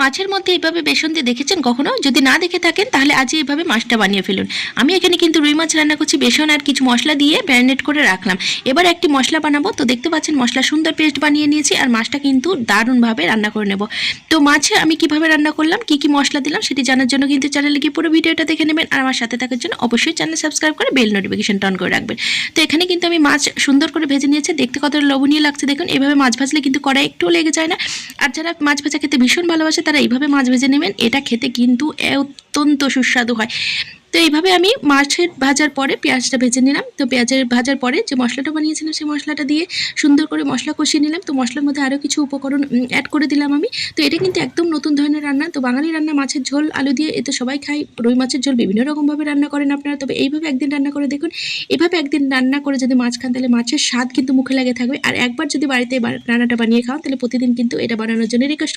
মাছের মধ্যে এইভাবে বেসন দিয়ে দেখেছেন কখনো? যদি না দেখে থাকেন তাহলে আজই এইভাবে মাছটা বানিয়ে ফেলুন। আমি এখানে কিন্তু রুই মাছ রান্না করছি বেসন আর কিছু মশলা দিয়ে ম্যারিনেট করে রাখলাম। এবার একটি মশলা বানাবো। তো দেখতে পাচ্ছেন মশলা সুন্দর পেস্ট বানিয়ে নিয়েছি আর মাছটা কিন্তু দারুণভাবে রান্না করে নেব। তো মাছে আমি কিভাবে রান্না করলাম, কি কি মশলা দিলাম সেটি জানার জন্য কিন্তু চ্যানেলে গিয়ে পুরো ভিডিওটা দেখে নেবেন। আর আমার সাথে থাকার জন্য অবশ্যই চ্যানেল সাবস্ক্রাইব করে বেল নোটিফিকেশনটা অন করে রাখবেন। তো এখানে কিন্তু আমি মাছ সুন্দর করে ভেজে নিয়েছি। দেখতে কতটা লোভনীয় লাগছে দেখুন। এভাবে মাছ ভাজলে কিন্তু কড়াই একটুও লেগে যায় না। আর যারা মাছ ভাজা খেতে ভীষণ ভালোবাসে তারা এইভাবে মাছ ভেজে নেবেন। এটা খেতে কিন্তু অত্যন্ত সুস্বাদু হয়। তো এইভাবে আমি মাছের ভাজার পরে পেঁয়াজটা ভেজে নিলাম। তো পেঁয়াজের ভাজার পরে যে মশলাটা বানিয়েছিলাম সেই মশলাটা দিয়ে সুন্দর করে মশলা কষিয়ে নিলাম। তো মশলার মধ্যে আরও কিছু উপকরণ অ্যাড করে দিলাম আমি। তো এটা কিন্তু একদম নতুন ধরনের রান্না। তো বাঙালি রান্না মাছের ঝোল আলু দিয়ে, এতে সবাই খায়। রুই মাছের ঝোল বিভিন্ন রকমভাবে রান্না করেন আপনারা, তবে এইভাবে একদিন রান্না করে দেখুন। এভাবে একদিন রান্না করে যদি মাছ খান তাহলে মাছের স্বাদ কিন্তু মুখে লেগে থাকবে। আর একবার যদি বাড়িতে রান্নাটা বানিয়ে খাও তাহলে প্রতিদিন কিন্তু এটা বানানোর জন্য রিকোয়েস্ট